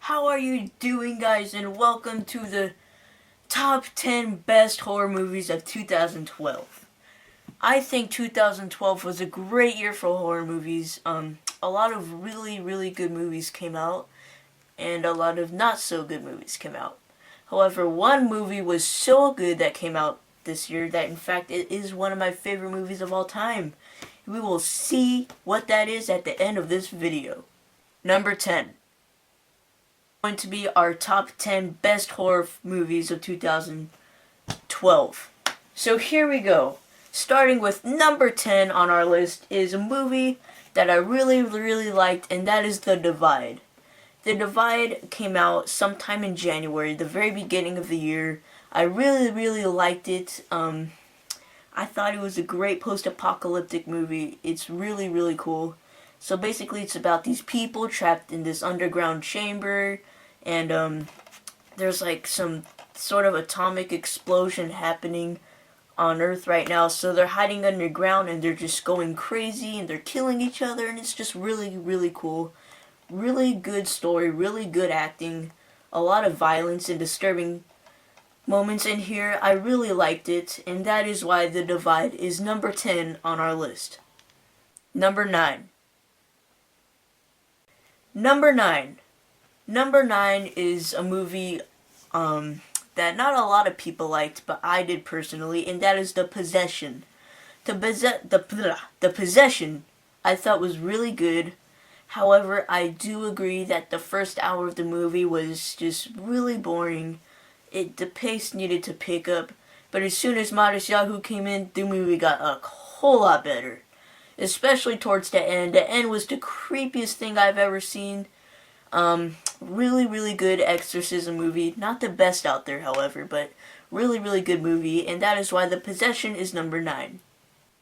How are you doing, guys? And welcome to the top 10 best horror movies of 2012. I think 2012 was a great year for horror movies. A lot of really good movies came out, and a lot of not so good movies came out. However, one movie was so good that came out this year that, in fact, it is one of my favorite movies of all time. We will see what that is at the end of this video. Number 10. Going to be our top 10 best horror movies of 2012. So here we go. Starting with number 10 on our list is a movie that I really liked, and that is The Divide. The Divide came out sometime in January, the very beginning of the year. I really liked it. I thought it was a great post-apocalyptic movie. It's really cool. So basically it's about these people trapped in this underground chamber, and there's like some sort of atomic explosion happening on Earth right now, so they're hiding underground and they're just going crazy and they're killing each other, and it's just really cool. Really good story, really good acting, a lot of violence and disturbing moments in here. I really liked it, and that is why The Divide is number 10 on our list. Number 9. Number 9 is a movie that not a lot of people liked, but I did personally, and that is The Possession. The Possession I thought was really good. However, I do agree that the first hour of the movie was just really boring. The pace needed to pick up, but as soon as Modest Yahoo came in, the movie got a whole lot better. Especially towards the end. The end was the creepiest thing I've ever seen. Really good exorcism movie. Not the best out there, however, but really good movie, and that is why The Possession is number 9.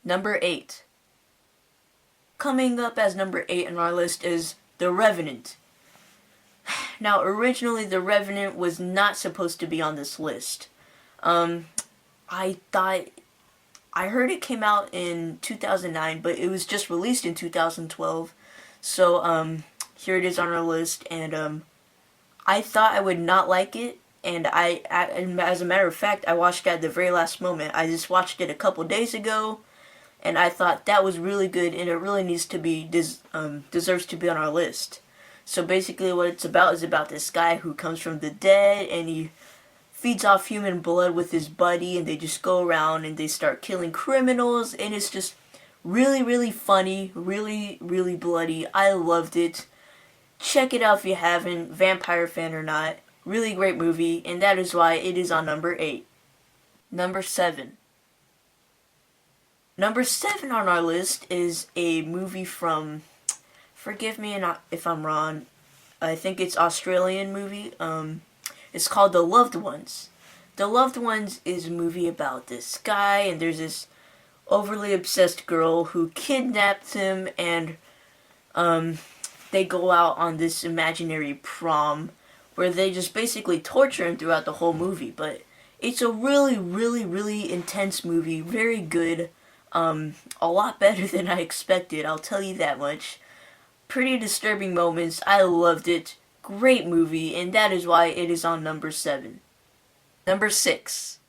Number 8. Coming up as number 8 on our list is The Revenant. Now, originally, The Revenant was not supposed to be on this list. I heard it came out in 2009, but it was just released in 2012. So, here it is on our list, and I thought I would not like it, and as a matter of fact, I watched it at the very last moment. I just watched it a couple days ago, and I thought that was really good, and it really needs to be deserves to be on our list. So basically, what it's about is about this guy who comes from the dead, and he feeds off human blood with his buddy, and they just go around and they start killing criminals, and it's just really funny, really bloody. I loved it. Check it out if you haven't, vampire fan or not. Really great movie, and that is why it is on number 8. Number 7. Number 7 on our list is a movie from, forgive me if I'm wrong, I think it's Australian movie. It's called The Loved Ones. The Loved Ones is a movie about this guy, and there's this overly obsessed girl who kidnaps him, and they go out on this imaginary prom where they just basically torture him throughout the whole movie. But it's a really intense movie, very good, a lot better than I expected, I'll tell you that much. Pretty disturbing moments, I loved it. Great movie, and that is why it is on number 7. Number 6.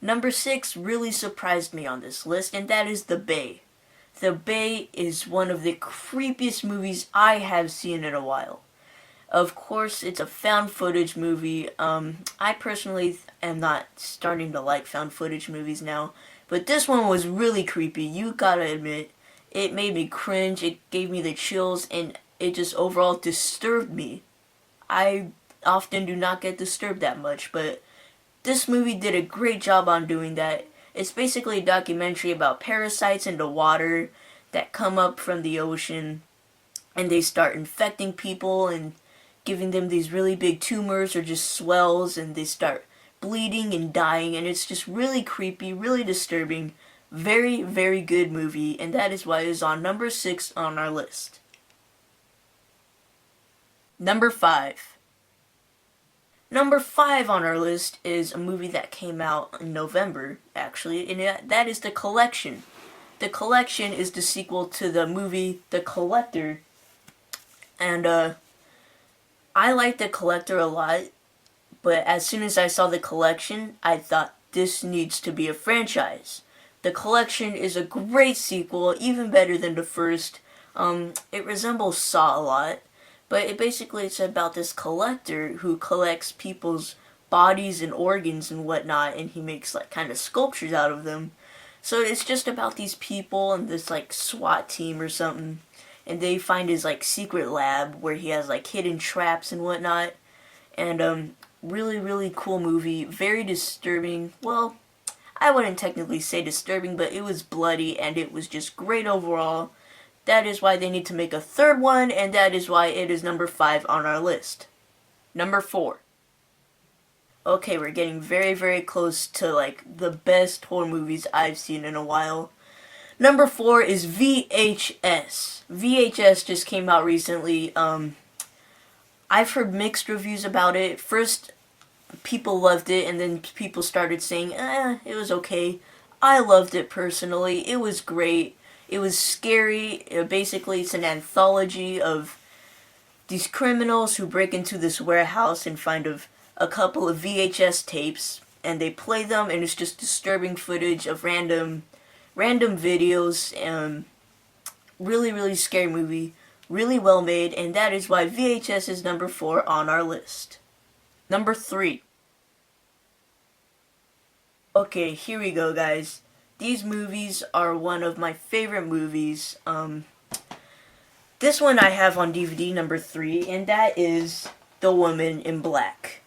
Number 6 really surprised me on this list, and that is The Bay. The Bay is one of the creepiest movies I have seen in a while. Of course, it's a found footage movie. I personally am not starting to like found footage movies now, but this one was really creepy, you gotta admit. It made me cringe, it gave me the chills, and it just overall disturbed me. I often do not get disturbed that much, but this movie did a great job on doing that. It's basically a documentary about parasites in the water that come up from the ocean, and they start infecting people and giving them these really big tumors or just swells, and they start bleeding and dying, and it's just really creepy, really disturbing. Very good movie, and that is why it is on number 6 on our list. Number 5. Number 5 on our list is a movie that came out in November, actually, and that is The Collection. The Collection is the sequel to the movie The Collector, and I like The Collector a lot, but as soon as I saw The Collection, I thought this needs to be a franchise. The Collection is a great sequel, even better than the first. It resembles Saw a lot, but it's about this collector who collects people's bodies and organs and whatnot, and he makes like kind of sculptures out of them. So it's just about these people and this like SWAT team or something, and they find his like secret lab where he has like hidden traps and whatnot. And really cool movie, very disturbing. Well, I wouldn't technically say disturbing, but it was bloody and it was just great overall. That is why they need to make a third one, and that is why it is number 5 on our list. Number 4. Okay, we're getting very close to like the best horror movies I've seen in a while. Number 4 is VHS. VHS just came out recently. I've heard mixed reviews about it. First, people loved it, and then people started saying, it was okay. I loved it personally. It was great. It was scary. Basically, it's an anthology of these criminals who break into this warehouse and find a couple of VHS tapes, and they play them, and it's just disturbing footage of random videos, and really scary movie, really well made, and that is why VHS is number 4 on our list. Number 3. Okay, here we go, guys. These movies are one of my favorite movies. This one I have on DVD, number 3, and that is The Woman in Black.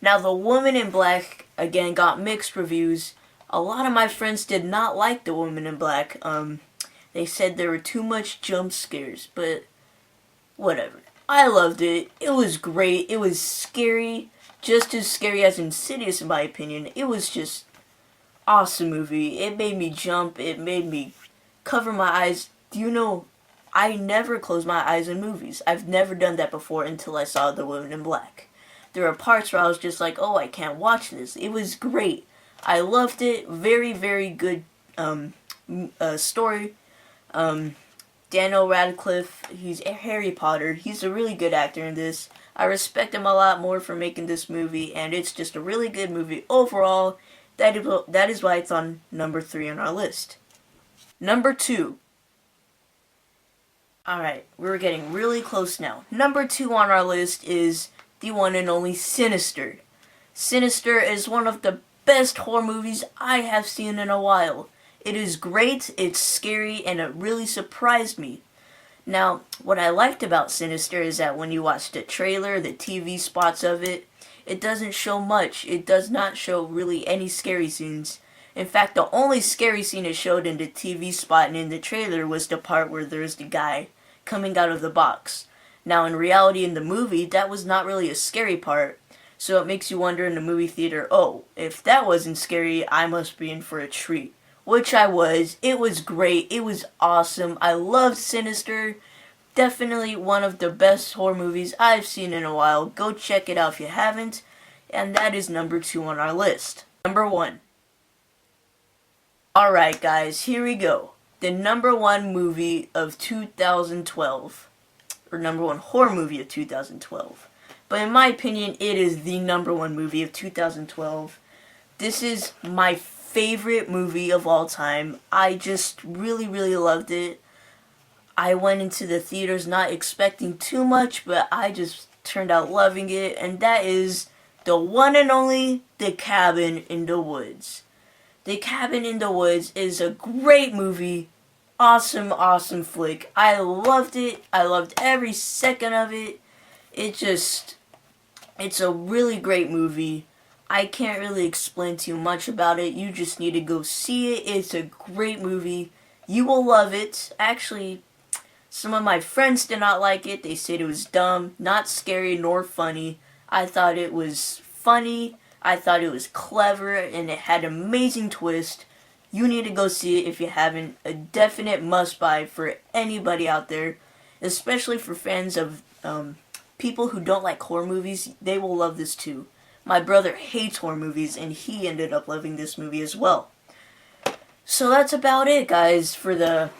Now, The Woman in Black, again, got mixed reviews. A lot of my friends did not like The Woman in Black. They said there were too much jump scares, but whatever. I loved it. It was great. It was scary. Just as scary as Insidious, in my opinion. It was just awesome movie. It made me jump. It made me cover my eyes. Do you know, I never close my eyes in movies. I've never done that before until I saw The Woman in Black. There were parts where I was just like, oh, I can't watch this. It was great. I loved it. Very good story. Daniel Radcliffe, he's Harry Potter. He's a really good actor in this. I respect him a lot more for making this movie, and it's just a really good movie overall. That is why it's on number 3 on our list. Number 2. Alright, we're getting really close now. Number 2 on our list is the one and only Sinister. Sinister is one of the best horror movies I have seen in a while. It is great, it's scary, and it really surprised me. Now, what I liked about Sinister is that when you watch the trailer, the TV spots of it, it doesn't show much. It does not show really any scary scenes. In fact, the only scary scene it showed in the TV spot and in the trailer was the part where there's the guy coming out of the box. Now, in reality, in the movie, that was not really a scary part. So it makes you wonder in the movie theater, oh, if that wasn't scary, I must be in for a treat. Which I was. It was great. It was awesome. I loved Sinister. Definitely one of the best horror movies I've seen in a while. Go check it out if you haven't. And that is number 2 on our list. Number 1. Alright guys, here we go. The number 1 movie of 2012. Or number 1 horror movie of 2012. But in my opinion, it is the number 1 movie of 2012. This is my favorite movie of all time. I just really loved it. I went into the theaters not expecting too much, but I just turned out loving it, and that is the one and only The Cabin in the Woods. The Cabin in the Woods is a great movie. Awesome flick. I loved it. I loved every second of it. It's a really great movie. I can't really explain too much about it. You just need to go see it. It's a great movie. You will love it. Actually, some of my friends did not like it. They said it was dumb, not scary nor funny. I thought it was funny. I thought it was clever, and it had an amazing twist. You need to go see it if you haven't. A definite must-buy for anybody out there, especially for fans of people who don't like horror movies. They will love this too. My brother hates horror movies, and he ended up loving this movie as well. So that's about it, guys, for the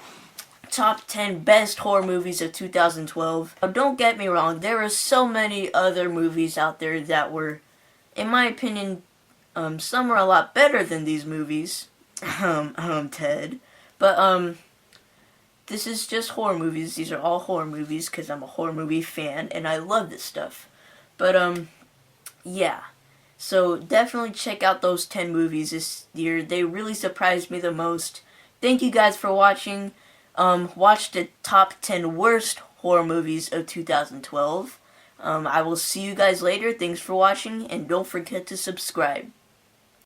top 10 best horror movies of 2012. Now, don't get me wrong, there are so many other movies out there that were, in my opinion, some are a lot better than these movies. Ted. But, this is just horror movies. These are all horror movies because I'm a horror movie fan and I love this stuff. But, yeah. So definitely check out those 10 movies this year. They really surprised me the most. Thank you guys for watching. Watch the top 10 worst horror movies of 2012. I will see you guys later. Thanks for watching, and don't forget to subscribe.